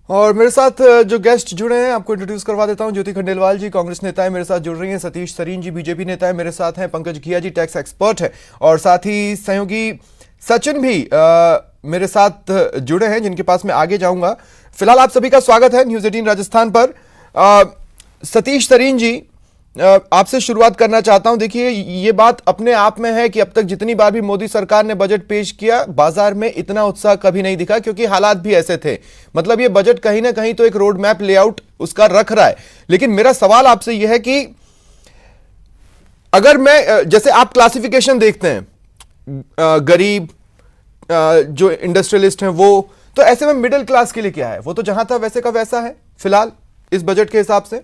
और मेरे साथ जो गेस्ट जुड़े हैं आपको इंट्रोड्यूस करवा देता हूं। ज्योति खंडेलवाल जी कांग्रेस नेता है, मेरे साथ जुड़ रही हैं। सतीश सरीन जी बीजेपी नेता है, मेरे साथ हैं। पंकज घिया जी टैक्स एक्सपर्ट है, और साथ ही सहयोगी सचिन भी मेरे साथ जुड़े हैं, जिनके पास मैं आगे जाऊंगा। फिलहाल आप सभी का स्वागत है न्यूज़ 18 राजस्थान पर। सतीश सरीन जी, आपसे शुरुआत करना चाहता हूं। देखिए, ये बात अपने आप में है कि अब तक जितनी बार भी मोदी सरकार ने बजट पेश किया, बाजार में इतना उत्साह कभी नहीं दिखा, क्योंकि हालात भी ऐसे थे। मतलब ये बजट कहीं ना कहीं तो एक रोड मैप लेआउट उसका रख रहा है। लेकिन मेरा सवाल आपसे यह है कि अगर मैं, जैसे आप क्लासिफिकेशन देखते हैं, गरीब, जो इंडस्ट्रियलिस्ट हैं वो, तो ऐसे में मिडिल क्लास के लिए क्या है? वो तो जहां था वैसे का वैसा है फिलहाल इस बजट के हिसाब से।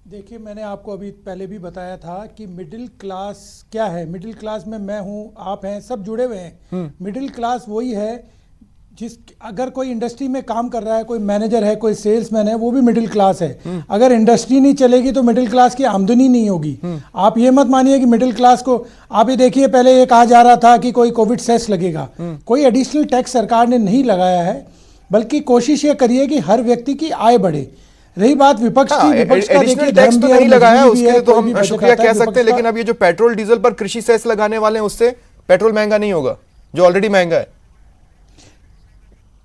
देखिए, मैंने आपको अभी पहले भी बताया था कि मिडिल क्लास क्या है। मिडिल क्लास में मैं हूं, आप हैं, सब जुड़े हुए हैं। मिडिल क्लास वही है अगर कोई इंडस्ट्री में काम कर रहा है, कोई मैनेजर है, कोई सेल्समैन है, वो भी मिडिल क्लास है। अगर इंडस्ट्री नहीं चलेगी तो मिडिल क्लास की आमदनी नहीं होगी। आप ये मत मानिए कि मिडिल क्लास को, आप ये देखिए, पहले ये कहा जा रहा था कि कोई कोविड सेस लगेगा। कोई एडिशनल टैक्स सरकार ने नहीं लगाया है, बल्कि कोशिश ये करिए कि हर व्यक्ति की आय बढ़े। रही बात विपक्ष की, विपक्ष का देखिए टैक्स तो नहीं लगाया, उसके लिए तो हम शुक्रिया कह सकते हैं। लेकिन अब ये जो पेट्रोल डीजल पर कृषि सेस लगाने वाले हैं, उससे पेट्रोल महंगा नहीं होगा जो ऑलरेडी महंगा है।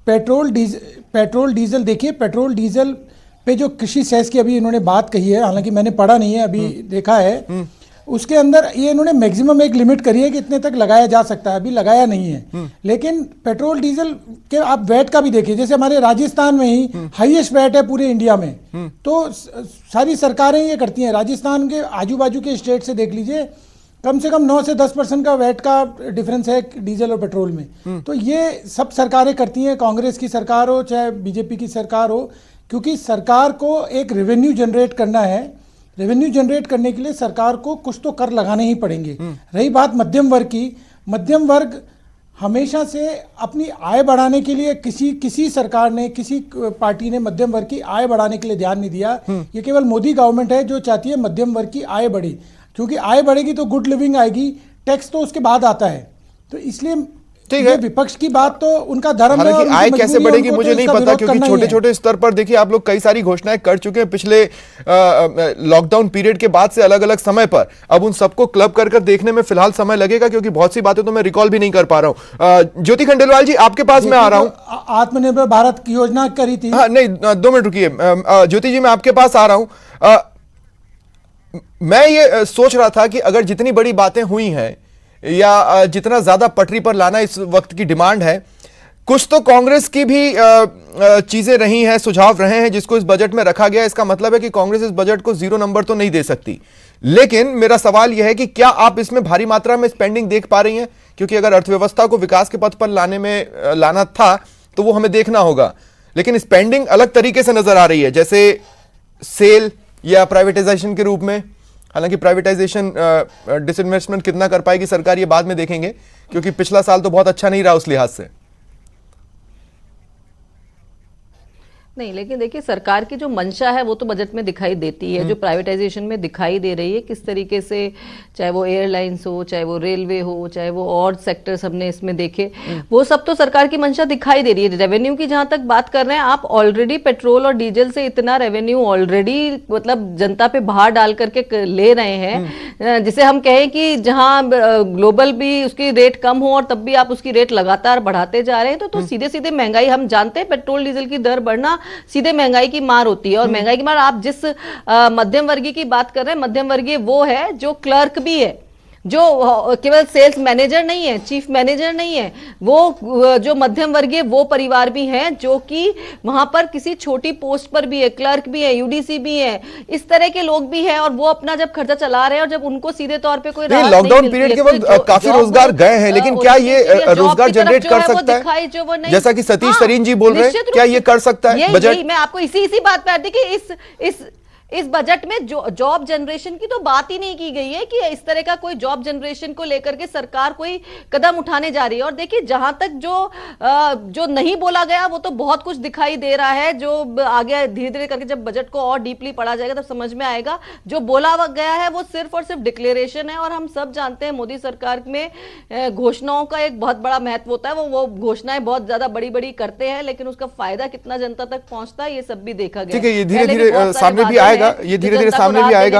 पेट्रोल डीजल देखिए, पेट्रोल डीजल पे जो कृषि सेस की अभी इन्होंने बात कही है, हालांकि मैंने पढ़ा नहीं है, अभी देखा है, उसके अंदर ये इन्होंने मैक्सिमम एक लिमिट करी है कि इतने तक लगाया जा सकता है। अभी लगाया नहीं है। लेकिन पेट्रोल डीजल के आप वैट का भी देखिए, जैसे हमारे राजस्थान में ही हाईएस्ट वैट है पूरे इंडिया में। तो सारी सरकारें ये करती हैं। राजस्थान के आजू बाजू के स्टेट से देख लीजिए, कम से कम 9 से 10% का वैट का डिफरेंस है डीजल और पेट्रोल में। तो ये सब सरकारें करती हैं, कांग्रेस की सरकार हो चाहे बीजेपी की सरकार हो, क्योंकि सरकार को एक रेवेन्यू जनरेट करना है। रेवेन्यू जनरेट करने के लिए सरकार को कुछ तो कर लगाने ही पड़ेंगे। रही बात मध्यम वर्ग की, मध्यम वर्ग हमेशा से अपनी आय बढ़ाने के लिए किसी सरकार ने, किसी पार्टी ने मध्यम वर्ग की आय बढ़ाने के लिए ध्यान नहीं दिया। ये केवल मोदी गवर्नमेंट है जो चाहती है मध्यम वर्ग की आय बढ़े, क्योंकि आय बढ़ेगी तो गुड लिविंग आएगी, टैक्स तो उसके बाद आता है। तो इसलिए ये विपक्ष की बात तो उनका धर्म है। हालांकि आय कैसे बढ़ेगी मुझे नहीं पता, क्योंकि छोटे छोटे स्तर पर देखिए आप लोग कई सारी घोषणाएं कर चुके हैं पिछले लॉकडाउन पीरियड के बाद से अलग अलग समय पर। अब उन सबको क्लब कर कर देखने में फिलहाल समय लगेगा, क्योंकि बहुत सी बातें तो मैं रिकॉल भी नहीं कर पा रहा हूं। ज्योति खंडेलवाल जी, आपके पास मैं आ रहा हूं। आत्मनिर्भर भारत की योजना करी थी। हाँ, नहीं, 2 मिनट रुकिए। ज्योति जी, मैं आपके पास आ रहा हूं। मैं ये सोच रहा था कि अगर जितनी बड़ी बातें हुई हैं या जितना ज्यादा पटरी पर लाना इस वक्त की डिमांड है, कुछ तो कांग्रेस की भी चीजें रही हैं, सुझाव रहे हैं जिसको इस बजट में रखा गया। इसका मतलब है कि कांग्रेस इस बजट को 0 नंबर तो नहीं दे सकती। लेकिन मेरा सवाल यह है कि क्या आप इसमें भारी मात्रा में स्पेंडिंग देख पा रही हैं? क्योंकि अगर अर्थव्यवस्था को विकास के पथ पर लाना था तो वो हमें देखना होगा। लेकिन स्पेंडिंग अलग तरीके से नजर आ रही है, जैसे सेल या प्राइवेटाइजेशन के रूप में। हालांकि प्राइवेटाइजेशन डिसइन्वेस्टमेंट कितना कर पाएगी सरकार, ये बाद में देखेंगे, क्योंकि पिछला साल तो बहुत अच्छा नहीं रहा उस लिहाज से। नहीं, लेकिन देखिए, सरकार की जो मंशा है वो तो बजट में दिखाई देती है, जो प्राइवेटाइजेशन में दिखाई दे रही है किस तरीके से, चाहे वो एयरलाइंस हो, चाहे वो रेलवे हो, चाहे वो और सेक्टर्स हमने इसमें देखे, वो सब तो सरकार की मंशा दिखाई दे रही है। रेवेन्यू की जहां तक बात कर रहे हैं आप, ऑलरेडी पेट्रोल और डीजल से इतना रेवेन्यू ऑलरेडी मतलब जनता पे बाहर डाल करके ले रहे हैं, जिसे हम कहें कि जहां ग्लोबल भी उसकी रेट कम हो और तब भी आप उसकी रेट लगातार बढ़ाते जा रहे हैं, तो सीधे सीधे महंगाई, हम जानते हैं पेट्रोल डीजल की दर बढ़ना सीधे महंगाई की मार होती है। और महंगाई की मार, आप जिस मध्यम वर्गीय की बात कर रहे हैं, मध्यम वर्गीय वो है जो क्लर्क भी है, जो केवल सेल्स मैनेजर नहीं है, चीफ मैनेजर नहीं है, वो जो मध्यम वर्गीय वो परिवार भी हैं जो कि वहां पर किसी छोटी पोस्ट पर भी है, क्लर्क भी है, यूडीसी भी है, इस तरह के लोग भी हैं। और वो अपना जब खर्चा चला रहे हैं और जब उनको सीधे तौर पे कोई राहत लॉकडाउन पीरियड के वक्त काफी रोजगार गए हैं, लेकिन क्या ये रोजगार जनरेट कर सकता है, जैसा कि सतीश सरीन जी बोल रहे हैं, क्या ये कर सकता है बजट? मैं आपको इसी बात पे आती कि इस बजट में जॉब जनरेशन की तो बात ही नहीं की गई है कि इस तरह का कोई जॉब जनरेशन को लेकर के सरकार कोई कदम उठाने जा रही है। और देखिए, जहां तक जो नहीं बोला गया वो तो बहुत कुछ दिखाई दे रहा है, जो आगे धीरे धीरे करके जब बजट को और डीपली पढ़ा जाएगा तब समझ में आएगा। जो बोला गया है वो सिर्फ और सिर्फ डिक्लेरेशन है, और हम सब जानते हैं मोदी सरकार में घोषणाओं का एक बहुत बड़ा महत्व होता है। वो घोषणाएं बहुत ज्यादा बड़ी बड़ी करते हैं, लेकिन उसका फायदा कितना जनता तक पहुंचता है ये सब भी देखा गया। ठीक है, ये धीरे धीरे सामने भी आएगा, ये धीरे धीरे सामने भी आएगा।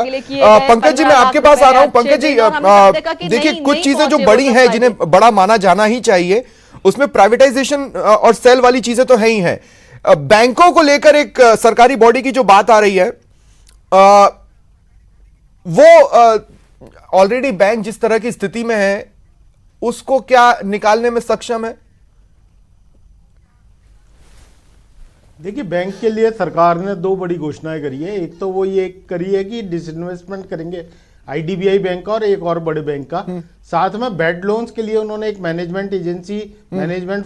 पंकज जी, मैं आपके पास आ रहा हूं। पंकज जी, देखिए, कुछ चीजें जो बड़ी हैं, जिन्हें बड़ा माना जाना ही चाहिए, उसमें प्राइवेटाइजेशन और सेल वाली चीजें तो है ही है। बैंकों को लेकर एक सरकारी बॉडी की जो बात आ रही है, वो ऑलरेडी बैंक जिस तरह की स्थिति में है उसको क्या निकालने में सक्षम है? देखिए, बैंक के लिए सरकार ने 2 बड़ी घोषणाएं करी है। एक तो वो ये करी है कि डिसइन्वेस्टमेंट करेंगे आईडीबीआई बैंक का और एक और बड़े बैंक का। साथ में बैड लोन्स के लिए उन्होंने एक मैनेजमेंट एजेंसी, मैनेजमेंट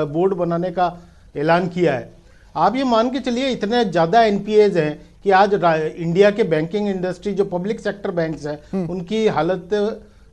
बोर्ड बनाने का ऐलान किया है। आप ये मान के चलिए, इतने ज्यादा एनपीएज हैं कि आज इंडिया के बैंकिंग इंडस्ट्री, जो पब्लिक सेक्टर बैंक्स हैं, उनकी हालत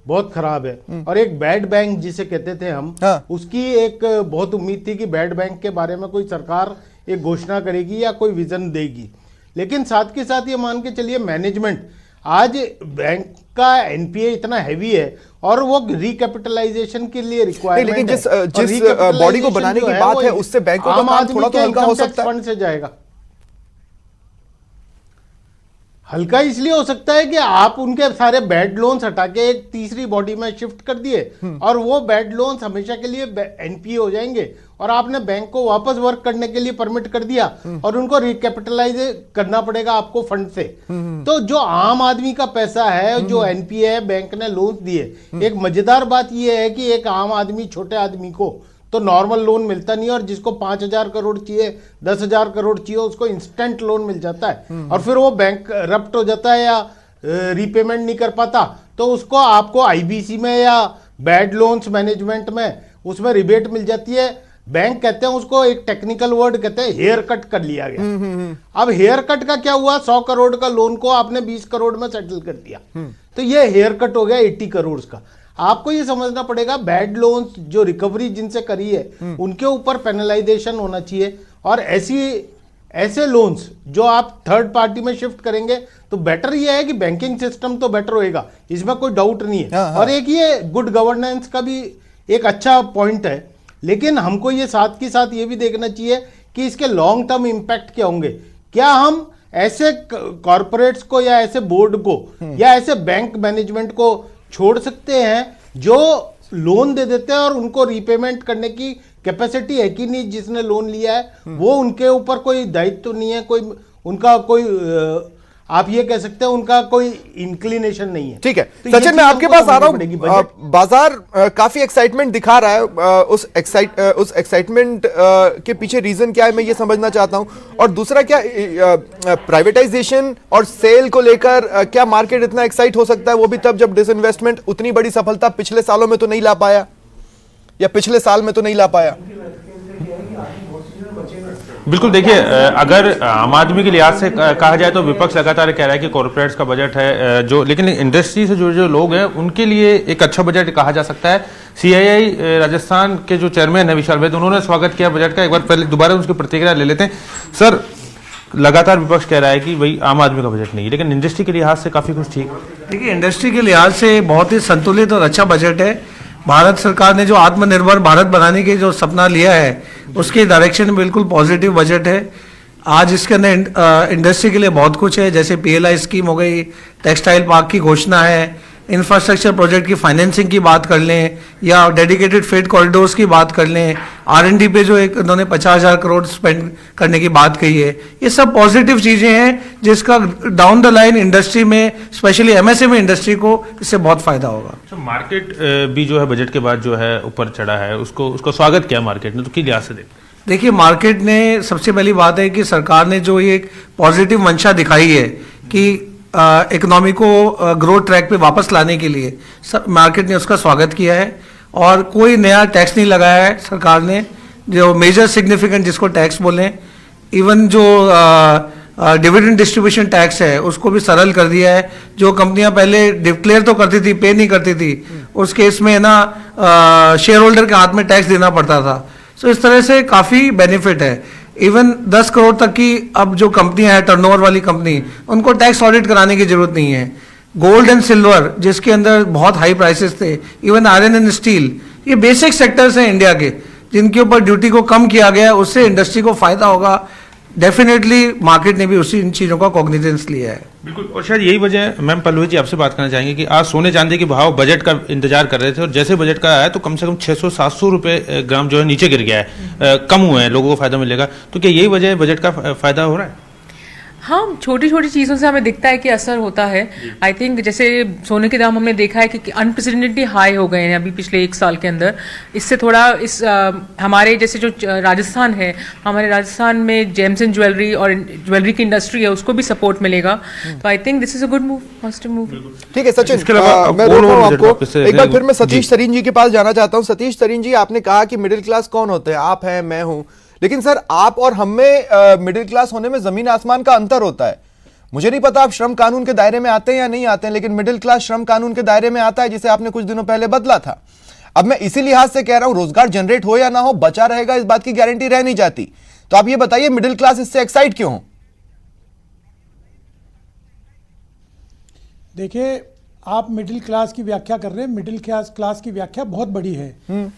बहुत खराब है। और एक बैड बैंक जिसे कहते थे हम, उसकी एक बहुत उम्मीद थी कि बैड बैंक के बारे में कोई सरकार एक घोषणा करेगी या कोई विजन देगी। लेकिन साथ के साथ ये मान के चलिए, मैनेजमेंट, आज बैंक का एनपीए इतना हैवी है और वो रिकैपिटलाइजेशन के लिए रिक्वायरमेंट है। लेकिन जिस बॉडी को बनाने की बात है, उससे बैंकों का काम थोड़ा तो हल्का हो सकता है। फंड से जाएगा। हल्का इसलिए हो सकता है कि आप उनके सारे बैड लोन्स हटा के एक तीसरी बॉडी में शिफ्ट कर दिए, और वो बैड लोन्स हमेशा के लिए एनपीए हो जाएंगे, और आपने बैंक को वापस वर्क करने के लिए परमिट कर दिया, और उनको रिकैपिटलाइज करना पड़ेगा आपको फंड से। तो जो आम आदमी का पैसा है, जो एनपीए है, बैंक ने लोन दिए। एक मजेदार बात यह है कि एक आम आदमी, छोटे आदमी को तो नॉर्मल लोन मिलता नहीं, और जिसको 5,000 करोड़ चाहिए, 10,000 करोड़ चाहिए, उसको इंस्टेंट लोन मिल जाता है, और फिर वो बैंक रप्ट हो जाता है या रीपेमेंट नहीं कर पाता, तो उसको आपको आईबीसी में या बैड लोन्स मैनेजमेंट में उसमें रिबेट मिल जाती है। बैंक कहते हैं उसको, एक टेक्निकल वर्ड कहते हैं, हेयर कट कर लिया गया। अब हेयर कट का क्या हुआ? 100 करोड़ का लोन को आपने 20 करोड़ में सेटल कर दिया, तो ये हेयर कट हो गया 80 करोड़ का। आपको ये समझना पड़ेगा, बैड लोन्स जो रिकवरी जिनसे करी है, उनके ऊपर पेनलाइजेशन होना चाहिए। और ऐसे लोन्स जो आप थर्ड पार्टी में शिफ्ट करेंगे, तो बेटर ये है कि बैंकिंग सिस्टम तो बेटर होएगा, इसमें कोई डाउट नहीं है। और एक ये गुड गवर्नेंस का भी एक अच्छा पॉइंट है। लेकिन हमको ये साथ के साथ ये भी देखना चाहिए कि इसके लॉन्ग टर्म इंपैक्ट क्या होंगे। क्या हम ऐसे कॉरपोरेट्स को या ऐसे बोर्ड को या ऐसे बैंक मैनेजमेंट को छोड़ सकते हैं जो लोन दे देते हैं और उनको रीपेमेंट करने की कैपेसिटी है कि नहीं? जिसने लोन लिया है वो, उनके ऊपर कोई दायित्व तो नहीं है, कोई उनका कोई आप ये कह सकते हैं उनका कोई इंक्लिनेशन नहीं है। ठीक है, तो सचिन, मैं आपके पास आ रहा हूं। बाजार काफी एक्साइटमेंट दिखा रहा है, उस एक्साइटमेंट के पीछे रीजन क्या है, मैं ये समझना चाहता हूं। और दूसरा, क्या प्राइवेटाइजेशन और सेल को लेकर क्या मार्केट इतना एक्साइट हो सकता है, वो भी तब जब डिसइन्वेस्टमेंट उतनी बड़ी सफलता पिछले सालों में तो नहीं ला पाया, या पिछले साल में तो नहीं ला पाया? बिल्कुल, देखिए, अगर आम आदमी के लिहाज से कहा जाए तो विपक्ष लगातार कह रहा है कि कॉर्पोरेट्स का बजट है जो, लेकिन इंडस्ट्री से जो लोग हैं उनके लिए एक अच्छा बजट कहा जा सकता है। सीआईआई राजस्थान के जो चेयरमैन है विशाल वैद, उन्होंने स्वागत किया बजट का। एक बार पहले दोबारा उसकी प्रतिक्रिया ले लेते हैं। सर, लगातार विपक्ष कह रहा है कि भाई आम आदमी का बजट नहीं है, लेकिन इंडस्ट्री के लिहाज से काफी कुछ ठीक। देखिए, इंडस्ट्री के लिहाज से बहुत ही संतुलित और अच्छा बजट है। भारत सरकार ने जो आत्मनिर्भर भारत बनाने के जो सपना लिया है, उसके डायरेक्शन में बिल्कुल पॉजिटिव बजट है। आज इसके अंदर इंडस्ट्री के लिए बहुत कुछ है, जैसे पीएलआई स्कीम हो गई, टेक्सटाइल पार्क की घोषणा है, इंफ्रास्ट्रक्चर प्रोजेक्ट की फाइनेंसिंग की बात कर लें, या डेडिकेटेड फ्रेट कॉरिडोर्स की बात कर लें, R&D पे जो एक उन्होंने 50,000 करोड़ स्पेंड करने की बात कही है। ये सब पॉजिटिव चीज़ें हैं जिसका डाउन द लाइन इंडस्ट्री में, स्पेशली एमएसएमई इंडस्ट्री को इससे बहुत फायदा होगा। तो मार्केट भी जो है बजट के बाद जो है ऊपर चढ़ा है, उसको स्वागत किया मार्केट ने, तो किस लिहाज से देखिए, मार्केट ने, सबसे पहली बात है कि सरकार ने जो ये पॉजिटिव मंशा दिखाई है कि इकोनॉमी को ग्रोथ ट्रैक पे वापस लाने के लिए मार्केट ने उसका स्वागत किया है। और कोई नया टैक्स नहीं लगाया है सरकार ने, जो मेजर सिग्निफिकेंट जिसको टैक्स बोलें। इवन जो डिविडेंड डिस्ट्रीब्यूशन टैक्स है उसको भी सरल कर दिया है। जो कंपनियां पहले डिक्लेयर तो करती थी, पे नहीं करती थी, उस केस में ना शेयर होल्डर के हाथ में टैक्स देना पड़ता था। सो इस तरह से काफ़ी बेनिफिट है। इवन 10 करोड़ तक की अब जो कंपनियां हैं टर्नओवर वाली कंपनी, उनको टैक्स ऑडिट कराने की जरूरत नहीं है। गोल्ड एंड सिल्वर जिसके अंदर बहुत हाई प्राइसेस थे, इवन आयरन एंड स्टील, ये बेसिक सेक्टर्स हैं इंडिया के जिनके ऊपर ड्यूटी को कम किया गया है, उससे इंडस्ट्री को फायदा होगा। डेफिनेटली मार्केट ने भी उसी इन चीज़ों का कॉग्निजेंस लिया है। बिल्कुल, और शायद यही वजह है। मैम पल्लवी जी आपसे बात करना चाहेंगे कि आज सोने चांदी के भाव बजट का इंतजार कर रहे थे और जैसे बजट का आया तो कम से कम 600-700 रुपए ग्राम जो है नीचे गिर गया है, कम हुए हैं, लोगों को फायदा मिलेगा। तो क्या यही वजह है बजट का फायदा हो रहा है? हाँ, छोटी छोटी चीज़ों से हमें दिखता है कि असर होता है। आई थिंक जैसे सोने के दाम हमने देखा है कि अनप्रेसिडेंटली हाई हो गए हैं अभी पिछले 1 साल के अंदर। इससे थोड़ा हमारे जैसे जो राजस्थान है, हमारे राजस्थान में जेम्स एंड ज्वेलरी और ज्वेलरी की इंडस्ट्री है उसको भी सपोर्ट मिलेगा। तो I think this is a good move, positive move. ठीक है सचिन, इसके अलावा मैं रोक रहा हूं और आपको। बजट एक बार फिर मैं जी। सतीश तरीन जी के पास जाना चाहता हूं। सतीश तरीन जी, आपने कहा कि मिडिल क्लास कौन होते हैं? आप हैं, मैं हूं, लेकिन सर आप और हम में मिडिल क्लास होने में जमीन आसमान का अंतर होता है। मुझे नहीं पता आप श्रम कानून के दायरे में आते हैं या नहीं आते हैं, लेकिन मिडिल क्लास श्रम कानून के दायरे में आता है, जिसे आपने कुछ दिनों पहले बदला था। अब मैं इसी लिहाज से कह रहा हूं, रोजगार जनरेट हो या ना हो, बचा रहेगा इस बात की गारंटी रह नहीं जाती। तो आप ये बताइए, मिडिल क्लास इससे एक्साइट क्यों हो? देखिए, आप मिडिल क्लास की व्याख्या कर रहे हैं, मिडिल क्लास की व्याख्या बहुत बड़ी है।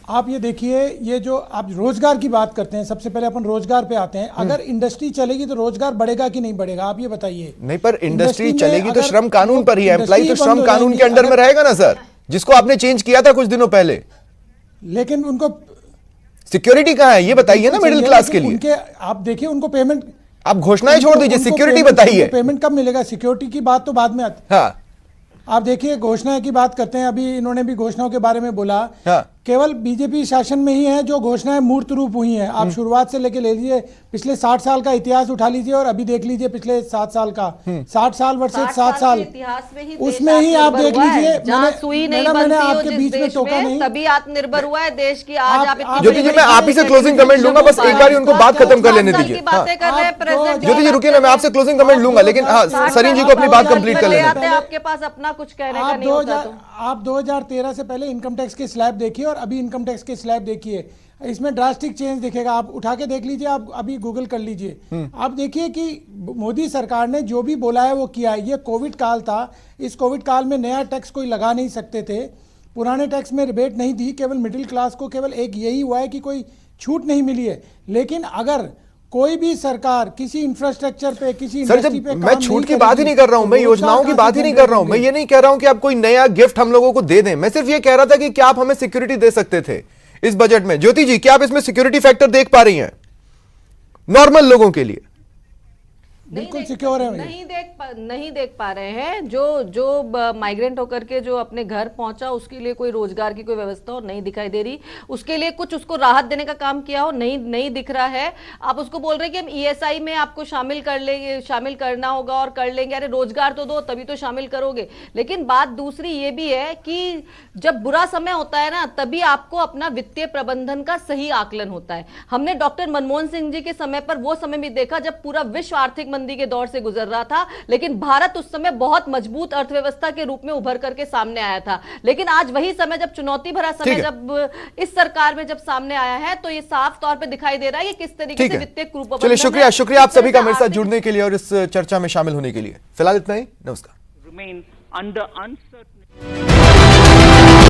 आप ये देखिए, ये जो आप रोजगार की बात करते हैं, सबसे पहले अपन रोजगार पे आते हैं। अगर इंडस्ट्री चलेगी तो रोजगार बढ़ेगा कि नहीं बढ़ेगा, आप ये बताइए। नहीं, पर इंडस्ट्री में चलेगी तो अगर श्रम कानून पर ही है। एम्प्लॉय तो इंडस्ट्री श्रम बंद हो कानून के जाएंगी, अंडर में अगर- रहेगा ना सर, जिसको आपने चेंज किया था कुछ दिनों पहले। लेकिन उनको सिक्योरिटी कहाँ है, ये बताइए ना मिडिल क्लास के लिए। उनके आप देखिए, उनको पेमेंट, आप घोषणाएं छोड़ दीजिए, सिक्योरिटी बताइए। पेमेंट कब मिलेगा? सिक्योरिटी की बात तो बाद में आती। हाँ आप देखिए, घोषणा की बात करते हैं, अभी इन्होंने भी घोषणाओं के बारे में बोला। हाँ। केवल बीजेपी शासन में ही है जो घोषणाएं मूर्त रूप हुई हैं। आप शुरुआत से लेके ले लीजिए, पिछले 60 साल का इतिहास उठा लीजिए और अभी देख लीजिए पिछले 7 साल का। 60 साल वर्सेज 7 साल, इतिहास में ही उसमें ही आप देख लीजिए। जहाँ सुई नहीं बनती हो आपके जिस बीच में देश टोका नहीं। तभी आत्मनिर्भर हुआ है देश की। आज आप इतनी ज्योति जी, बड़ी मैं आप ही से क्लोजिंग कमेंट लूंगा, बस एक बार उनको बात खत्म कर लेने दीजिए। हाँ। बातें कर रहे हैं प्रेसिडेंट। ज्योति जी रुकिए ना, मैं आपसे क्लोजिंग कमेंट लूंगा, लेकिन हाँ सरीन जी को अपनी बात कंप्लीट कर लेने दीजिए। आपके पास अपना कुछ कहने का नहीं होता तो। आप 2013 से पहले इनकम टैक्स के स्लैब देखिए और अभी इनकम टैक्स के स्लैब देखिए, इसमें ड्रास्टिक चेंज दिखेगा। आप उठा के देख लीजिए, आप अभी गूगल कर लीजिए। आप देखिए कि मोदी सरकार ने जो भी बोला है वो किया है। ये कोविड काल था, इस कोविड काल में नया टैक्स कोई लगा नहीं सकते थे, पुराने टैक्स में रिबेट नहीं दी। केवल मिडिल क्लास को केवल एक यही हुआ है कि कोई छूट नहीं मिली है। लेकिन अगर कोई भी सरकार किसी इंफ्रास्ट्रक्चर पे, किसी सर, इंडस्ट्री पे जब मैं काम छूट की नहीं बात ही करेगी, नहीं कर रहा हूं, मैं तो योजनाओं की रोजगार बात ही कहाँ नहीं से कर रहा हूं। मैं जनरेट ये नहीं कह रहा हूं कि आप कोई नया गिफ्ट हम लोगों को दे दें। मैं सिर्फ ये कह रहा था कि क्या आप हमें सिक्योरिटी दे सकते थे इस बजट में। ज्योति जी, क्या आप इसमें सिक्योरिटी फैक्टर देख पा रही हैं नॉर्मल लोगों के लिए? बिल्कुल सिक्योर है। नहीं देख पा रहे हैं। जो माइग्रेंट होकर के जो अपने घर पहुंचा, उसके लिए कोई रोजगार की कोई व्यवस्था हो नहीं दिखाई दे रही। उसके लिए कुछ उसको राहत देने का काम किया हो नहीं दिख रहा है। आप उसको बोल रहे हैं कि हम ईएसआई में आपको शामिल कर लेंगे, शामिल करना होगा और कर लेंगे। अरे रोजगार तो दो, तभी तो शामिल करोगे। लेकिन बात दूसरी ये भी है कि जब बुरा समय होता है ना, तभी आपको अपना वित्तीय प्रबंधन का सही आकलन होता है। हमने डॉक्टर मनमोहन सिंह जी के समय पर वो समय भी देखा जब पूरा विश्व आर्थिक मंदी के दौर से गुजर रहा था, लेकिन भारत उस समय बहुत मजबूत अर्थव्यवस्था के रूप में उभर करके सामने आया था। लेकिन आज वही समय, जब चुनौती भरा समय जब इस सरकार में जब सामने आया है, तो ये साफ तौर पे दिखाई दे रहा है कि किस तरीके से वित्तीय कुप्रबंधन। चलिए, शुक्रिया आप सभी का मेरे साथ जुड़ने के लिए और इस चर्चा में शामिल होने के लिए। फिलहाल इतना ही, नमस्कार।